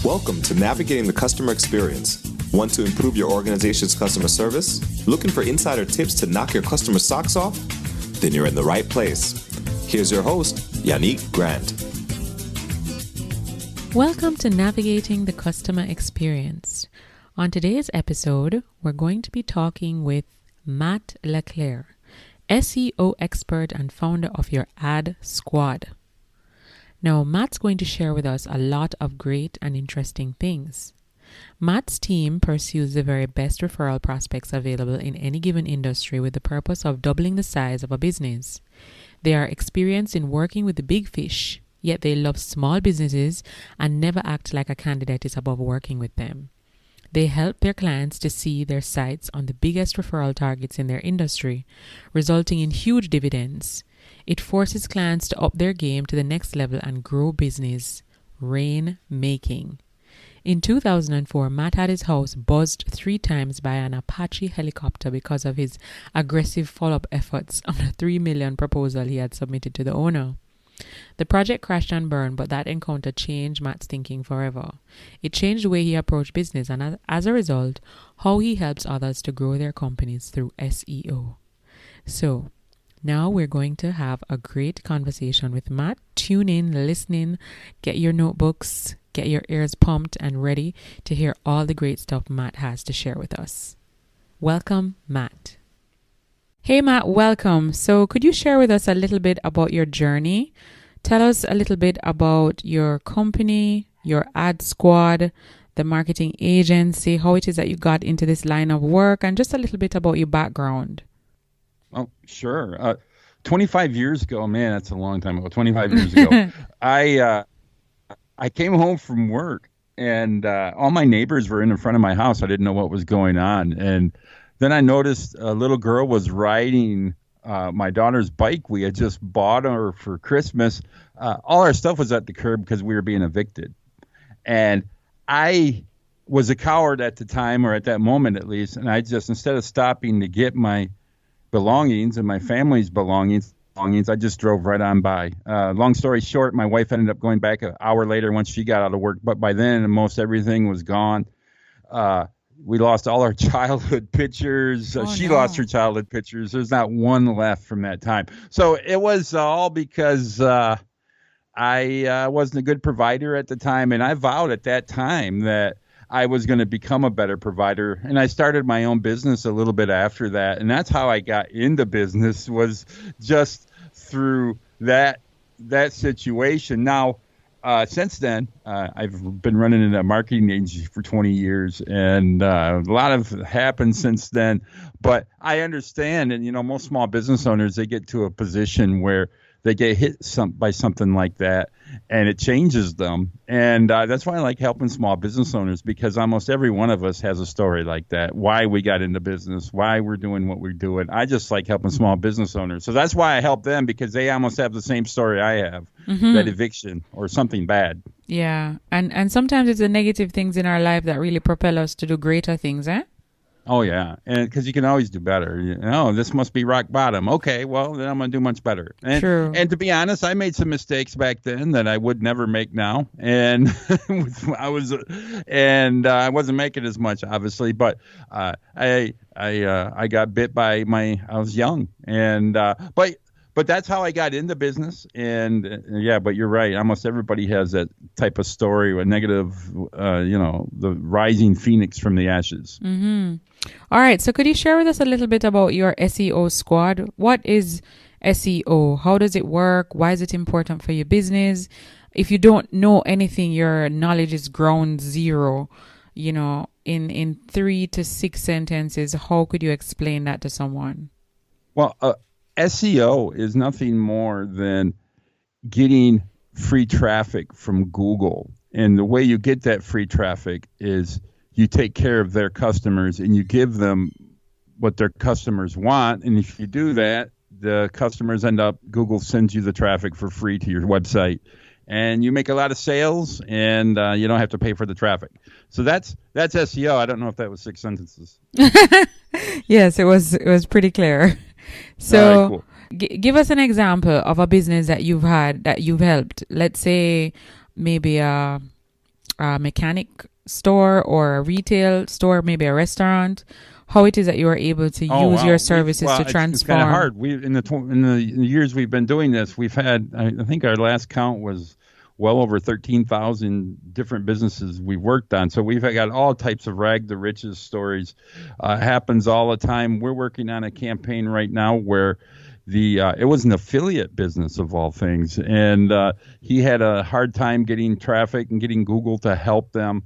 Welcome to Navigating the Customer Experience. Want to improve your organization's customer service? Looking for insider tips to knock your customer socks off? Then you're in the right place. Here's your host, Yannick Grant. Welcome to Navigating the Customer Experience. On today's episode, we're going to be talking with Matt LaClear, SEO expert and founder of your Ad Squad. Now, Matt's going to share with us a lot of great and interesting things. Matt's team pursues the very best referral prospects available in any given industry with the purpose of doubling the size of a business. They are experienced in working with the big fish, yet they love small businesses and never act like a candidate is above working with them. They help their clients to see their sites on the biggest referral targets in their industry, resulting in huge dividends. It forces clients to up their game to the next level and grow business. Rainmaking. In 2004, Matt had his house buzzed 3 times by an Apache Helicopter because of his aggressive follow-up efforts on a $3 million proposal he had submitted to the owner. The project crashed and burned, but that encounter changed Matt's thinking forever. It changed the way he approached business and as a result, how he helps others to grow their companies through SEO. So, now we're going to have a great conversation with Matt. Tune in, listen, get your notebooks, get your ears pumped and ready to hear all the great stuff Matt has to share with us. Welcome, Matt. Hey, Matt, welcome. So could you share with us a little bit about your journey? Tell us a little bit about your company, your ad squad, the marketing agency, how it is that you got into this line of work, and just a little bit about your background. Oh, sure. 25 years ago, man, that's a long time ago. 25 years ago, I came home from work and all my neighbors were in front of my house. I didn't know what was going on. And then I noticed a little girl was riding my daughter's bike. We had just bought her for Christmas. All our stuff was at the curb because we were being evicted. And I was a coward at the time, or at that moment at least. And I just, instead of stopping to get my belongings and my family's belongings, I just drove right on by. Long story short, my wife ended up going back an hour later once she got out of work, but by then most everything was gone. We lost all our childhood pictures. She lost her childhood pictures. There's not one left from that time. So it was all because I wasn't a good provider at the time, and I vowed at that time that I was going to become a better provider. And I started my own business a little bit after that. And that's how I got into business, was just through that situation. Now, since then, I've been running a marketing agency for 20 years, and a lot of happened since then. But I understand, and most small business owners, they get to a position where they get hit by something like that, and it changes them. And that's why I like helping small business owners, because almost every one of us has a story like that, why we got into business, why we're doing what we're doing. I just like helping small business owners. So that's why I help them, because they almost have the same story I have, that eviction or something bad. Yeah. And sometimes it's the negative things in our life that really propel us to do greater things, eh? Oh, yeah. And because you can always do better. This must be rock bottom. Okay, well, then I'm going to do much better. And, True. And to be honest, I made some mistakes back then that I would never make now. And I wasn't making as much, obviously. But I got bit by I was young. And but that's how I got into business. And yeah, but you're right. Almost everybody has that type of story, a negative, the rising phoenix from the ashes. Mm-hmm. All right. So could you share with us a little bit about your SEO squad? What is SEO? How does it work? Why is it important for your business? If you don't know anything, your knowledge is ground zero. In 3 to 6 sentences, how could you explain that to someone? Well, SEO is nothing more than getting free traffic from Google. And the way you get that free traffic is you take care of their customers and you give them what their customers want. And if you do that, the customers Google sends you the traffic for free to your website. And you make a lot of sales, and you don't have to pay for the traffic. So that's SEO. I don't know if that was 6 sentences. Yes, it was pretty clear. So all right, cool. Give us an example of a business that you've helped. Let's say maybe a a mechanic store or a retail store, maybe a restaurant, how it is that you are able to use your services to transform. It's kind of hard. In the years we've been doing this, we've had, I think our last count was well over 13,000 different businesses we've worked on. So we've got all types of rag to riches stories. Happens all the time. We're working on a campaign right now where it was an affiliate business of all things, and he had a hard time getting traffic and getting Google to help them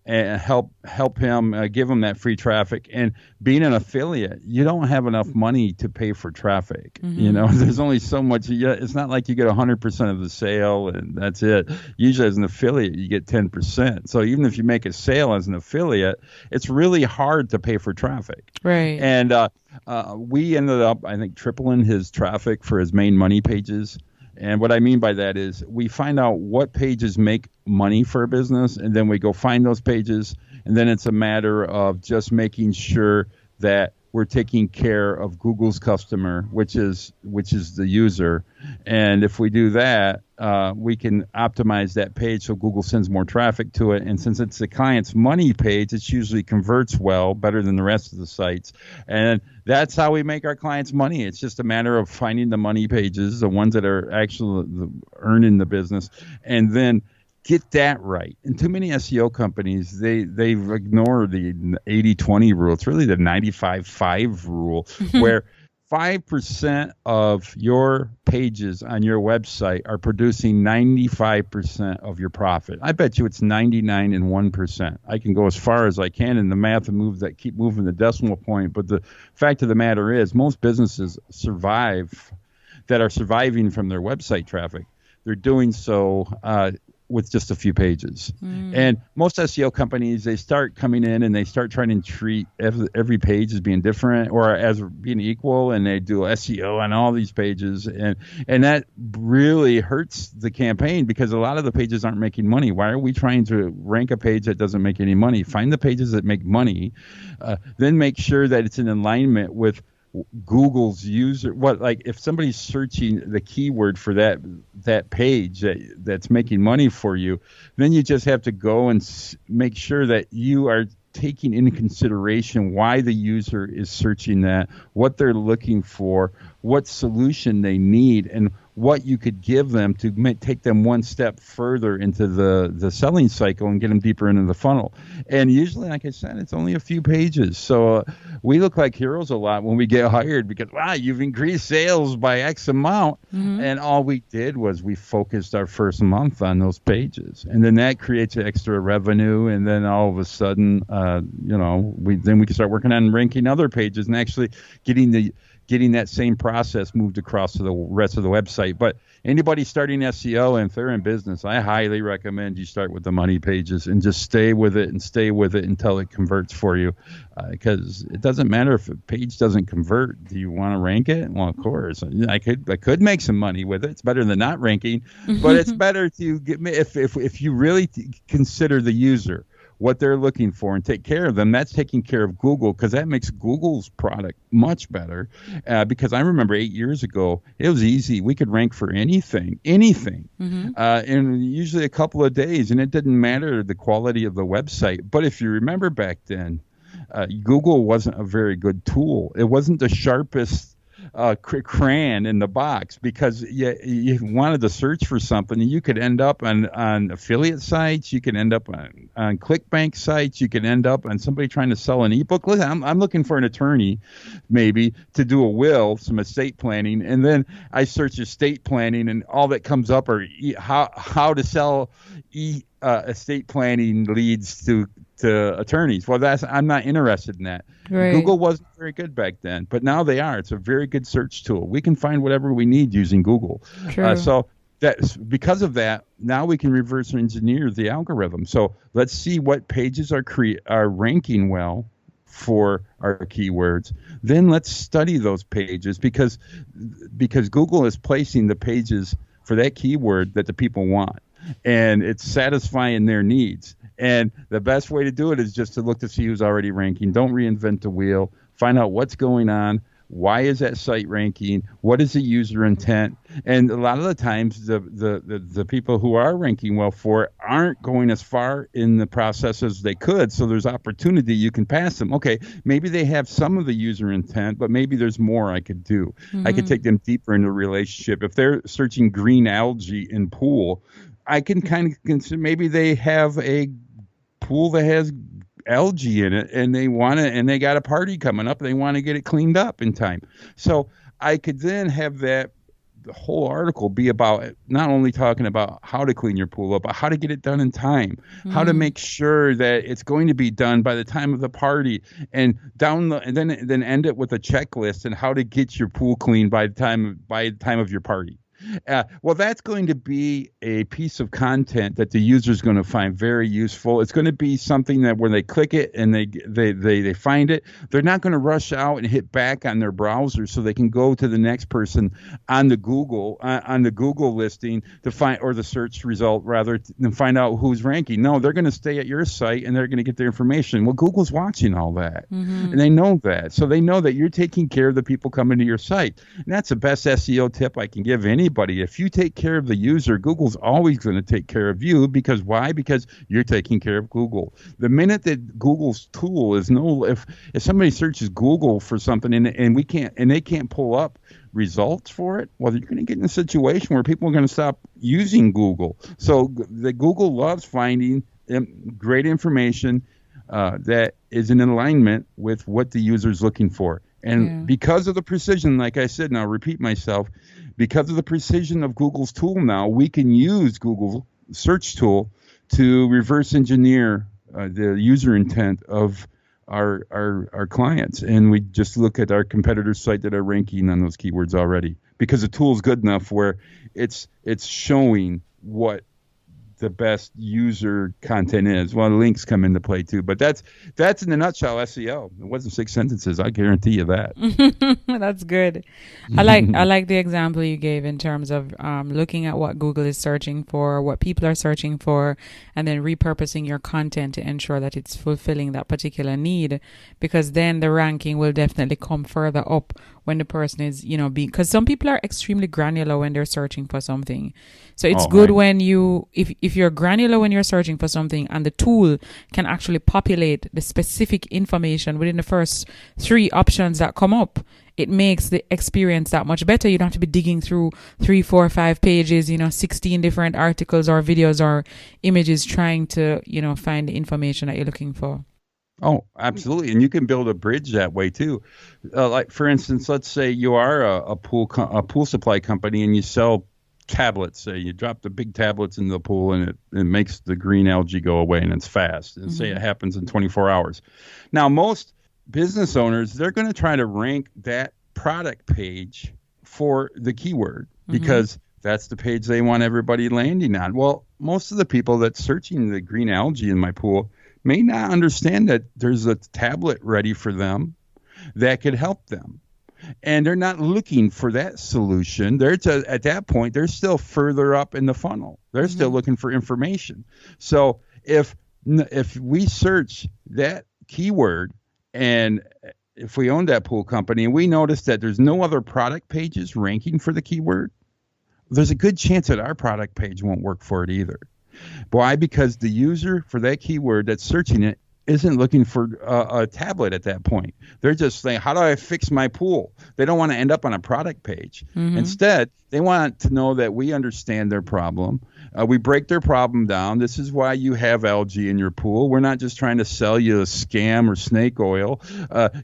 and help him give him that free traffic. And being an affiliate, you don't have enough money to pay for traffic. Mm-hmm. There's only so much. It's not like you get 100% of the sale and that's it. Usually as an affiliate, you get 10%. So even if you make a sale as an affiliate, it's really hard to pay for traffic. Right. And we ended up, I think, tripling his traffic for his main money pages. And what I mean by that is we find out what pages make money for a business, and then we go find those pages, and then it's a matter of just making sure that we're taking care of Google's customer, which is the user. And if we do that, we can optimize that page so Google sends more traffic to it. And since it's the client's money page, it usually converts well, better than the rest of the sites. And that's how we make our clients money. It's just a matter of finding the money pages, the ones that are actually earning the business, and then get that right. And too many SEO companies, they've ignored the 80-20 rule. It's really the 95-5 rule, where 5% of your pages on your website are producing 95% of your profit. I bet you it's 99 and 1%. I can go as far as I can in the math and keep moving the decimal point. But the fact of the matter is, most businesses that are surviving from their website traffic. They're doing so with just a few pages. And most SEO companies, they start coming in and they start trying to treat every page as being different or as being equal, and they do SEO on all these pages, and that really hurts the campaign because a lot of the pages aren't making money. Why are we trying to rank a page that doesn't make any money? Find the pages that make money, then make sure that it's in alignment with Google's user. If somebody's searching the keyword for that page that's making money for you, then you just have to go and make sure that you are taking into consideration why the user is searching that, what they're looking for, what solution they need, and what you could give them to take them one step further into the selling cycle and get them deeper into the funnel. And usually, like I said, it's only a few pages. So we look like heroes a lot when we get hired because, wow, you've increased sales by X amount. Mm-hmm. And all we did was we focused our first month on those pages. And then that creates extra revenue. And then all of a sudden, we can start working on ranking other pages and actually getting that same process moved across to the rest of the website. But anybody starting SEO, and if they're in business, I highly recommend you start with the money pages and just stay with it until it converts for you. Because it doesn't matter if a page doesn't convert. Do you want to rank it? Well, of course. I could make some money with it. It's better than not ranking, but it's better to get if you really consider the user, what they're looking for, and take care of them. That's taking care of Google, because that makes Google's product much better. Because I remember 8 years ago, it was easy. We could rank for anything, mm-hmm. In usually a couple of days, and it didn't matter the quality of the website. But if you remember back then, Google wasn't a very good tool. It wasn't the sharpest crayon in the box, because you wanted to search for something, and you could end up on affiliate sites, you could end up on ClickBank sites, you could end up on somebody trying to sell an ebook. Listen, I'm looking for an attorney maybe to do a will, some estate planning, and then I search estate planning, and all that comes up are how to sell estate planning leads to attorneys. Well, I'm not interested in that. Right. Google wasn't very good back then, but now they are. It's a very good search tool. We can find whatever we need using Google. So because of that, now we can reverse engineer the algorithm. So let's see what pages are ranking well for our keywords. Then let's study those pages, because Google is placing the pages for that keyword that the people want, and it's satisfying their needs. And the best way to do it is just to look to see who's already ranking. Don't reinvent the wheel. Find out what's going on, Why is that site ranking? What is the user intent? And a lot of the times, the people who are ranking well for it aren't going as far in the process as they could. So there's opportunity. You can pass them. Okay, maybe they have some of the user intent, but maybe there's more I could do. I could take them deeper into a relationship. If they're searching green algae in pool, I can kind of consider maybe they have a pool that has algae in it and they want it, and they got a party coming up, they want to get it cleaned up in time. So I could then have the whole article be about not only talking about how to clean your pool up, but how to get it done in time, how to make sure that it's going to be done by the time of the party, and then end it with a checklist and how to get your pool clean by the time of your party. Well, that's going to be a piece of content that the user is going to find very useful. It's going to be something that when they click it and they find it, they're not going to rush out and hit back on their browser so they can go to the next person on the Google listing to find, or the search result rather, than find out who's ranking. No, they're going to stay at your site and they're going to get their information. Well, Google's watching all that, and they know that, so they know that you're taking care of the people coming to your site. And that's the best SEO tip I can give anybody. If you take care of the user, Google's always going to take care of you. Because why? Because you're taking care of Google. The minute that Google's tool is if somebody searches Google for something and they can't pull up results for it, well, you're going to get in a situation where people are going to stop using Google. So the Google loves finding great information that is in alignment with what the user is looking for. And because of the precision, like I said, and I'll repeat myself, because of the precision of Google's tool now, we can use Google search tool to reverse engineer the user intent of our clients. And we just look at our competitors' site that are ranking on those keywords already, because the tool is good enough where it's showing what the best user content is. Well, links come into play too, but that's in a nutshell SEO. It wasn't 6 sentences, I guarantee you that. That's good. I like the example you gave in terms of looking at what Google is searching for, what people are searching for, and then repurposing your content to ensure that it's fulfilling that particular need, because then the ranking will definitely come further up when the person is, because some people are extremely granular when they're searching for something. So it's good when if you're granular when you're searching for something, and the tool can actually populate the specific information within the first 3 options that come up, it makes the experience that much better. You don't have to be digging through 3, 4, 5 pages, 16 different articles or videos or images trying to, find the information that you're looking for. Oh, absolutely. And you can build a bridge that way too. Like, for instance, let's say you are a pool supply company and you sell tablets. Say you drop the big tablets in the pool and it makes the green algae go away, and it's fast. And say it happens in 24 hours. Now, most business owners, they're going to try to rank that product page for the keyword because that's the page they want everybody landing on. Well, most of the people that's searching the green algae in my pool may not understand that there's a tablet ready for them that could help them. And they're not looking for that solution. At that point, they're still further up in the funnel. They're still looking for information. So if we search that keyword, and if we own that pool company and we notice that there's no other product pages ranking for the keyword, there's a good chance that our product page won't work for it either. Why? Because the user for that keyword that's searching it isn't looking for a tablet at that point. They're just saying, how do I fix my pool? They don't want to end up on a product page. Instead, they want to know that we understand their problem. We break their problem down. This is why you have algae in your pool. We're not just trying to sell you a scam or snake oil.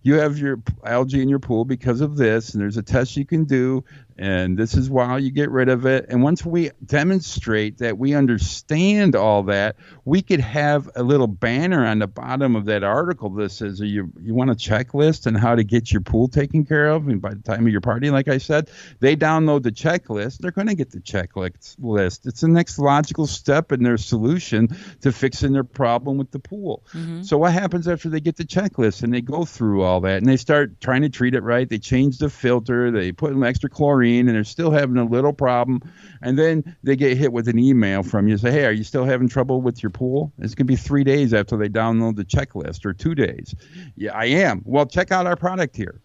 You have your algae in your pool because of this, and there's a test you can do, and this is why you get rid of it. And once we demonstrate that we understand all that, we could have a little banner on the bottom of that article that says, you want a checklist on how to get your pool taken care of? And by the time of your party, like I said, they download the checklist. They're going to get the checklist. It's the next logical step in their solution to fixing their problem with the pool. So what happens after they get the checklist and they go through all that and they start trying to treat it right? They change the filter, they put in extra chlorine, and they're still having a little problem. And then they get hit with an email from you, say, hey, are you still having trouble with your pool? It's going to be 3 days after they download the checklist, or 2 days. Yeah, I am. Well, check out our product here.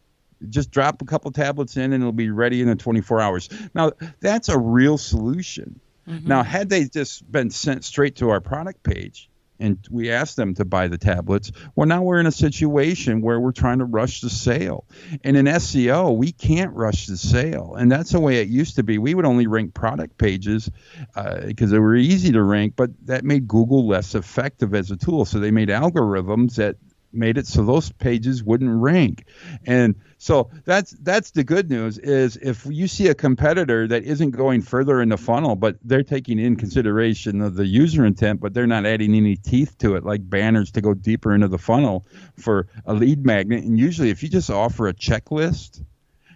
Just drop a couple tablets in and it'll be ready in 24 hours. Now, that's a real solution. Now, had they just been sent straight to our product page and we asked them to buy the tablets, well, now we're in a situation where we're trying to rush the sale. And in SEO, we can't rush the sale. And that's the way it used to be. We would only rank product pages because they were easy to rank, but that made Google less effective as a tool. So they made algorithms that made it so those pages wouldn't rank. And so that's the good news is if you see a competitor that isn't going further in the funnel, but they're taking in consideration of the user intent, but they're not adding any teeth to it, like banners to go deeper into the funnel for a lead magnet. And usually if you just offer a checklist,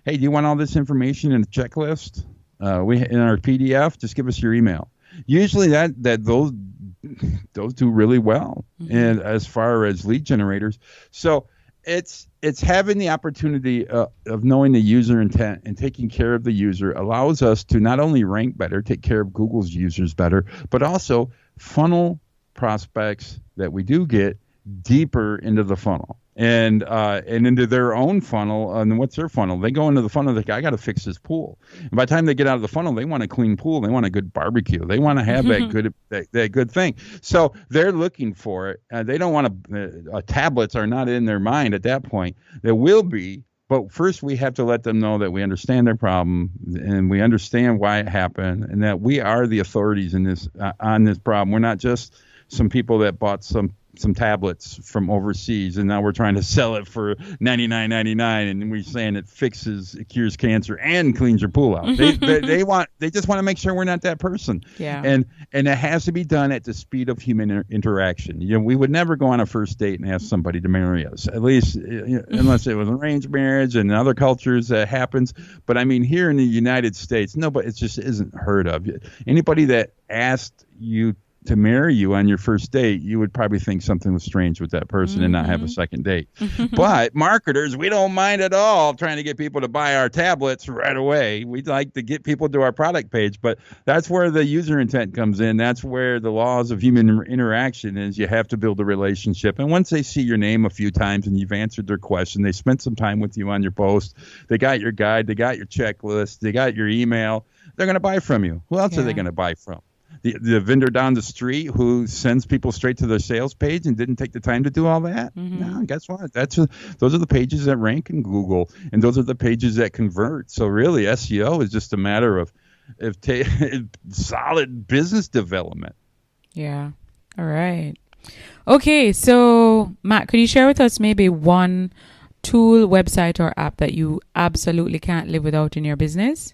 hey, do you want all this information in a checklist? We in our PDF, just give us your email. Usually those do really well, and as far as lead generators. So it's having the opportunity of knowing the user intent and taking care of the user allows us to not only rank better, take care of Google's users better, but also funnel prospects that we do get deeper into the funnel and into their own funnel. And what's their funnel? They go into the funnel, they think, I got to fix this pool. And by the time they get out of the funnel, they want a clean pool. They want a good barbecue. They want to have that good thing. So they're looking for it. They don't want to, tablets are not in their mind at that point. There will be, but first we have to let them know that we understand their problem and we understand why it happened and that we are the authorities in this on this problem. We're not just some people that bought some tablets from overseas and now we're trying to sell it for $99.99 and we're saying it cures cancer and cleans your pool out. They just want to make sure we're not that person. Yeah. And it has to be done at the speed of human interaction. You know, we would never go on a first date and ask somebody to marry us, at least unless it was arranged marriage, and in other cultures that happens. But I mean, here in the United States, nobody, it just isn't heard of. Anybody that asked you to marry you on your first date, you would probably think something was strange with that person and not have a second date. But marketers, we don't mind at all trying to get people to buy our tablets right away. We'd like to get people to our product page, but that's where the user intent comes in. That's where the laws of human interaction is. You have to build a relationship. And once they see your name a few times and you've answered their question, they spent some time with you on your post, they got your guide, they got your checklist, they got your email, they're going to buy from you. Who else are they going to buy from? The vendor down the street who sends people straight to their sales page and didn't take the time to do all that? No, guess what? Those are the pages that rank in Google, and those are the pages that convert. So really, SEO is just a matter of solid business development. Yeah. All right. Okay. So, Matt, could you share with us maybe one tool, website, or app that you absolutely can't live without in your business?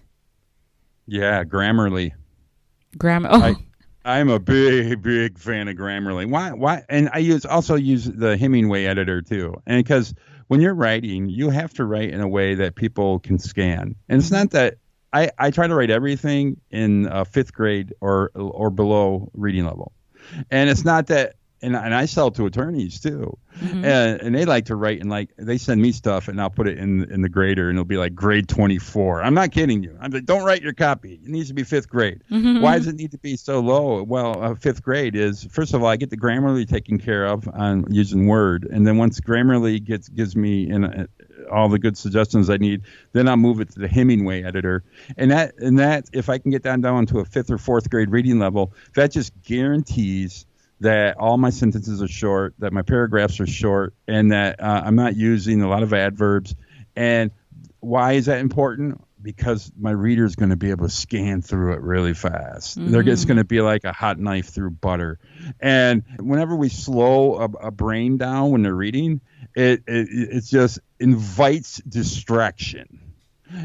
Yeah, Grammarly. Oh. I'm a big fan of Grammarly. Why? And I also use the Hemingway editor too. And because when you're writing, you have to write in a way that people can scan. And it's not that I try to write everything in fifth grade or below reading level. And it's not that. And I sell to attorneys too, and they like to write, and like they send me stuff and I'll put it in the grader and it'll be like grade 24. I'm not kidding you. I'm like, don't write your copy. It needs to be fifth grade. Why does it need to be so low? Well, fifth grade is, first of all, I get the Grammarly taken care of on using Word, and then once Grammarly gives me all the good suggestions I need, then I'll move it to the Hemingway editor, and that if I can get down to a fifth or fourth grade reading level, that just guarantees that all my sentences are short, that my paragraphs are short, and that I'm not using a lot of adverbs. And why is that important? Because my reader is going to be able to scan through it really fast. They're just going to be like a hot knife through butter. And whenever we slow a brain down when they're reading, it just invites distraction.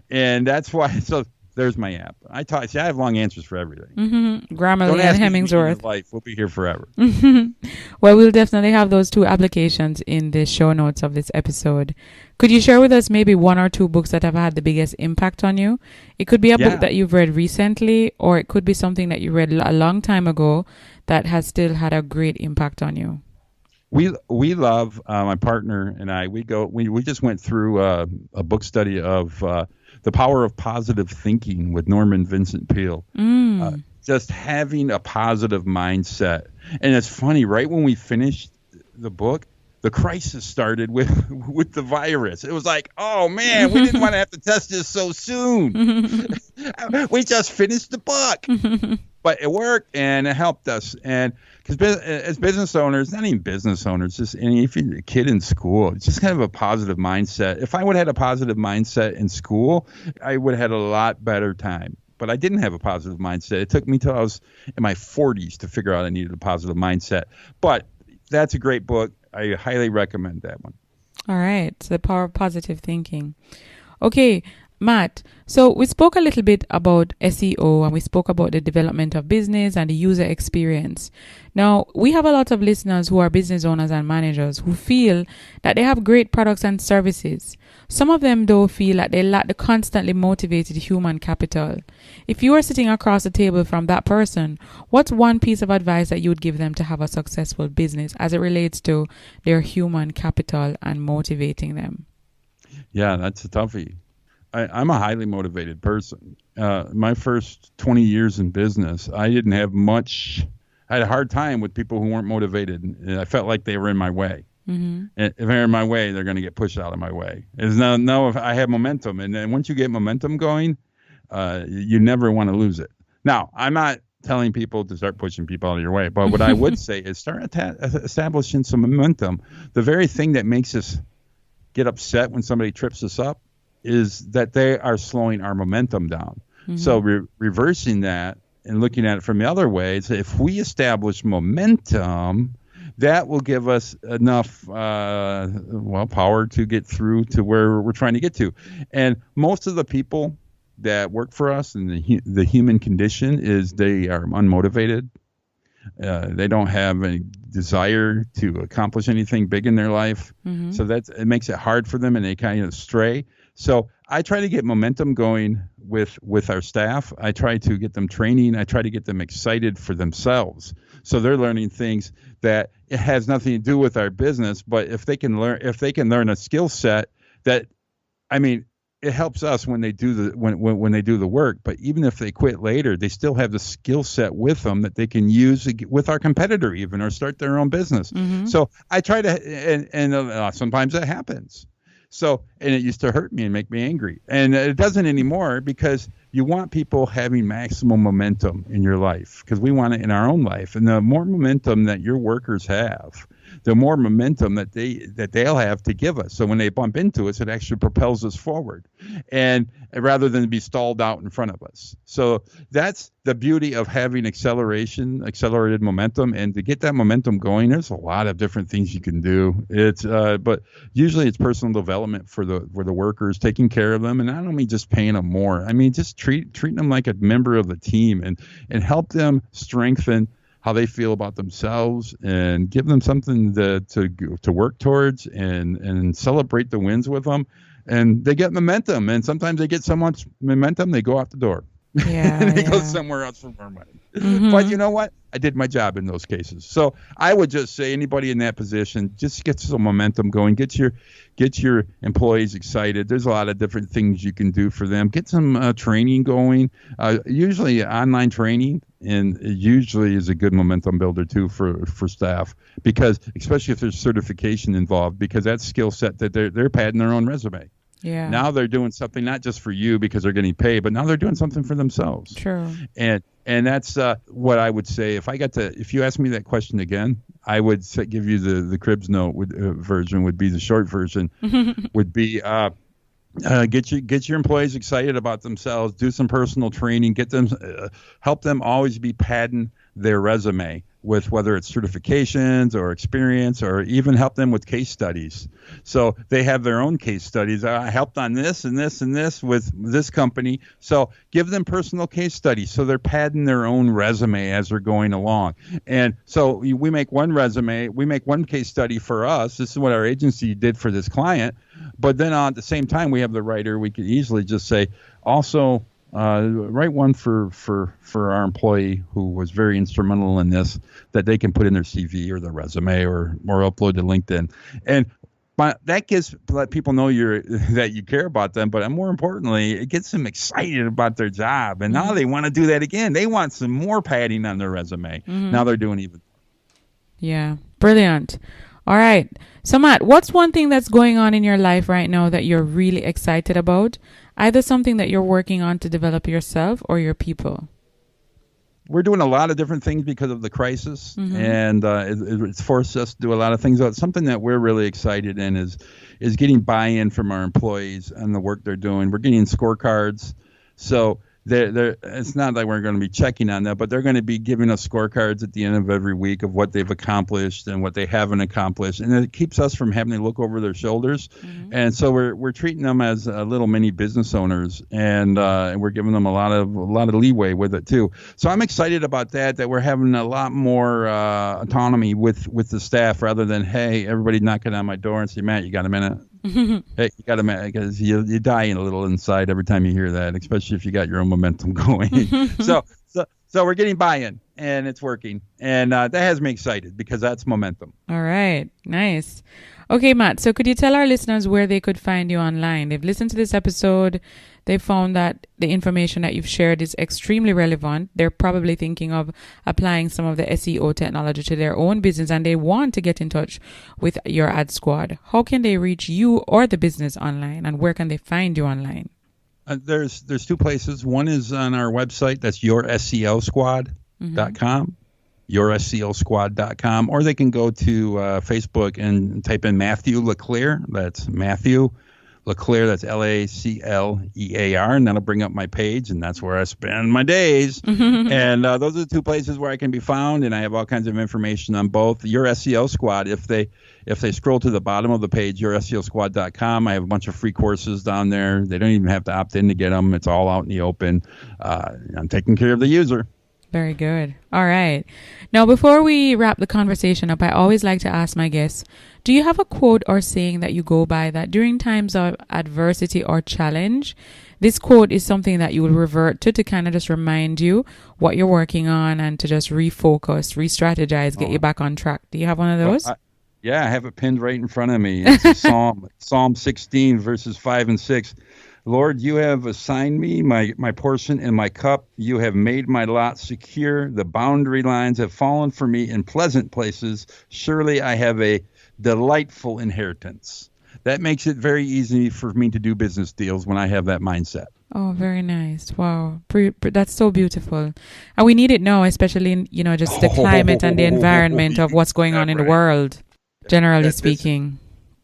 And that's why. So there's my app. I have long answers for everything. Grammarly and Hemingsworth. Life. We'll be here forever. Well, we'll definitely have those two applications in the show notes of this episode. Could you share with us maybe one or two books that have had the biggest impact on you? It could be a book that you've read recently, or it could be something that you read a long time ago that has still had a great impact on you. We love, my partner and I, we just went through a book study of The Power of Positive Thinking with Norman Vincent Peale. Just having a positive mindset. And it's funny, right when we finished the book, the crisis started with the virus. It was like, oh man, we didn't want to have to test this so soon. We just finished the book. But it worked and it helped us. And because as business owners, not even business owners, just if you're a kid in school, it's just kind of a positive mindset. If I would have had a positive mindset in school, I would have had a lot better time. But I didn't have a positive mindset. It took me till I was in my 40s to figure out I needed a positive mindset. But that's a great book. I highly recommend that one. All right. So the power of positive thinking. Okay, Matt. So we spoke a little bit about SEO and we spoke about the development of business and the user experience. Now, we have a lot of listeners who are business owners and managers who feel that they have great products and services. Some of them, though, feel that they lack the constantly motivated human capital. If you are sitting across the table from that person, what's one piece of advice that you would give them to have a successful business as it relates to their human capital and motivating them? Yeah, that's a toughie. I'm a highly motivated person. My first 20 years in business, I didn't have much. I had a hard time with people who weren't motivated. And I felt like they were in my way. Mm-hmm. If they're in my way, they're going to get pushed out of my way. There's no, if I have momentum. And then once you get momentum going, you never want to lose it. Now, I'm not telling people to start pushing people out of your way. But what I would say is start establishing some momentum. The very thing that makes us get upset when somebody trips us up is that they are slowing our momentum down. Mm-hmm. So reversing that and looking at it from the other way, is if we establish momentum, that will give us enough power to get through to where we're trying to get to. And most of the people that work for us and the human condition is they are unmotivated. They don't have any desire to accomplish anything big in their life. Mm-hmm. So it makes it hard for them and they kind of stray. So I try to get momentum going with our staff. I try to get them training. I try to get them excited for themselves. So they're learning things that it has nothing to do with our business, but if they can learn a skill set that, I mean, it helps us when they do when they do the work. But even if they quit later, they still have the skill set with them that they can use with our competitor even, or start their own business. Mm-hmm. So I try to, and sometimes that happens. So, and it used to hurt me and make me angry. And it doesn't anymore, because you want people having maximum momentum in your life, because we want it in our own life. And the more momentum that your workers have, the more momentum that they'll have to give us. So when they bump into us, it actually propels us forward, and rather than be stalled out in front of us. So that's the beauty of having accelerated momentum. And to get that momentum going, there's a lot of different things you can do. But usually it's personal development for the workers, taking care of them. And I don't mean just paying them more. I mean, just treating them like a member of the team and help them strengthen how they feel about themselves, and give them something to work towards, and celebrate the wins with them. And they get momentum, and sometimes they get so much momentum they go out the door. Yeah, and they go somewhere else for more money. Mm-hmm. But you know what? I did my job in those cases. So I would just say anybody in that position, just get some momentum going. Get your employees excited. There's a lot of different things you can do for them. Get some training going. Usually online training, and it usually is a good momentum builder too for staff, because especially if there's certification involved, because that skill set that they're padding their own resume. Yeah. Now they're doing something not just for you because they're getting paid, but now they're doing something for themselves. True. And that's what I would say. If you ask me that question again, I would give you the Cribs note version. Would be the short version. Would be get your employees excited about themselves. Do some personal training. Get them help them always be padding their resume with whether it's certifications or experience, or even help them with case studies. So they have their own case studies. I helped on this and this and this with this company. So give them personal case studies, so they're padding their own resume as they're going along. And so we make one case study for us. This is what our agency did for this client. But then at the same time, we have the writer. We could easily just say, also, write one for our employee who was very instrumental in this, that they can put in their CV or their resume or upload to LinkedIn. And that let people know that you care about them. But more importantly, it gets them excited about their job. And now they want to do that again. They want some more padding on their resume. Mm-hmm. Now they're doing even. Yeah, brilliant. All right. So, Matt, what's one thing that's going on in your life right now that you're really excited about? Either something that you're working on to develop yourself or your people? We're doing a lot of different things because of the crisis, and it's forced us to do a lot of things. Something that we're really excited in is getting buy-in from our employees on the work they're doing. We're getting scorecards, so it's not like we're going to be checking on that, but they're going to be giving us scorecards at the end of every week of what they've accomplished and what they haven't accomplished, and it keeps us from having to look over their shoulders. And so we're treating them as little mini business owners, and we're giving them a lot of leeway with it too. So I'm excited about that we're having a lot more autonomy with the staff, rather than, hey, everybody knocking on my door and say, Matt, you got a minute? Hey, you got to, because you dying a little inside every time you hear that, especially if you got your own momentum going. So we're getting buy-in, and it's working, and that has me excited because that's momentum. All right, nice. Okay, Matt. So could you tell our listeners where they could find you online? They've listened to this episode. They found that the information that you've shared is extremely relevant. They're probably thinking of applying some of the SEO technology to their own business, and they want to get in touch with your ad squad. How can they reach you or the business online, and where can they find you online? There's two places. One is on our website. That's yourseosquad.com, yourseosquad.com, or they can go to Facebook and type in Matthew LaClear. That's Matthew LaClear, that's LACLEAR, and that'll bring up my page, and that's where I spend my days. And those are the two places where I can be found, and I have all kinds of information on both. Your SEO Squad, if they scroll to the bottom of the page, yourseosquad.com, I have a bunch of free courses down there. They don't even have to opt in to get them. It's all out in the open. I'm taking care of the user. Very good. All right. Now, before we wrap the conversation up, I always like to ask my guests, do you have a quote or saying that you go by that during times of adversity or challenge, this quote is something that you will revert to kind of just remind you what you're working on and to just refocus, re-strategize, get you back on track? Do you have one of those? I have it pinned right in front of me. It's a Psalm 16, verses 5 and 6. Lord, you have assigned me my portion and my cup. You have made my lot secure. The boundary lines have fallen for me in pleasant places. Surely I have a delightful inheritance. That makes it very easy for me to do business deals when I have that mindset. Oh, very nice. Wow. That's so beautiful. And we need it now, especially in, just the climate and the environment of what's going on in the world, generally speaking.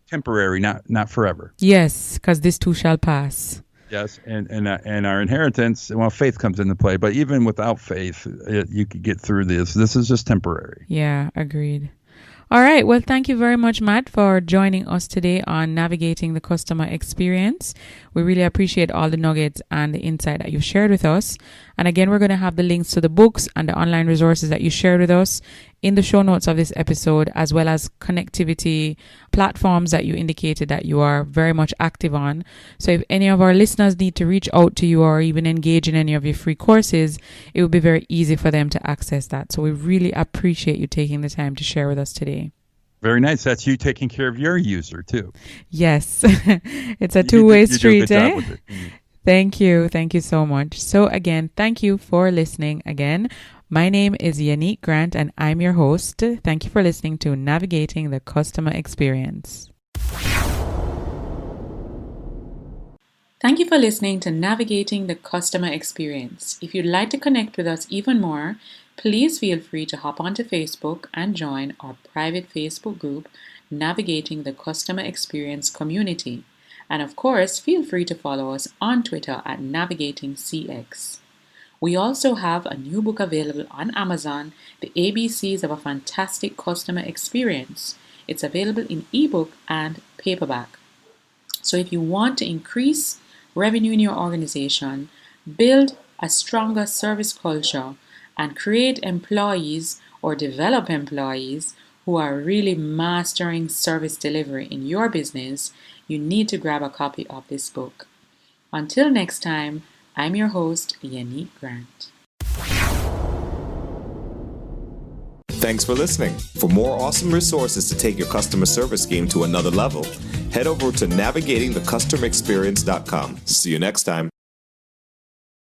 Temporary, not forever. Yes, because this too shall pass. Yes, and our inheritance, well, faith comes into play. But even without faith, you could get through this. This is just temporary. Yeah, agreed. All right. Well, thank you very much, Matt, for joining us today on Navigating the Customer Experience. We really appreciate all the nuggets and the insight that you've shared with us. And again, we're going to have the links to the books and the online resources that you shared with us in the show notes of this episode, as well as connectivity platforms that you indicated that you are very much active on. So if any of our listeners need to reach out to you or even engage in any of your free courses, it will be very easy for them to access that. So we really appreciate you taking the time to share with us today. Very nice. That's you taking care of your user too. Yes. It's a two-way street, eh? Thank you. Thank you so much. So again, thank you for listening again. My name is Yannick Grant and I'm your host. Thank you for listening to Navigating the Customer Experience. Thank you for listening to Navigating the Customer Experience. If you'd like to connect with us even more, please feel free to hop onto Facebook and join our private Facebook group, Navigating the Customer Experience Community. And of course, feel free to follow us on Twitter at NavigatingCX. We also have a new book available on Amazon, The ABCs of a Fantastic Customer Experience. It's available in ebook and paperback. So if you want to increase revenue in your organization, build a stronger service culture, and create employees or develop employees who are really mastering service delivery in your business, you need to grab a copy of this book. Until next time, I'm your host, Yannick Grant. Thanks for listening. For more awesome resources to take your customer service game to another level, head over to navigatingthecustomerexperience.com. See you next time.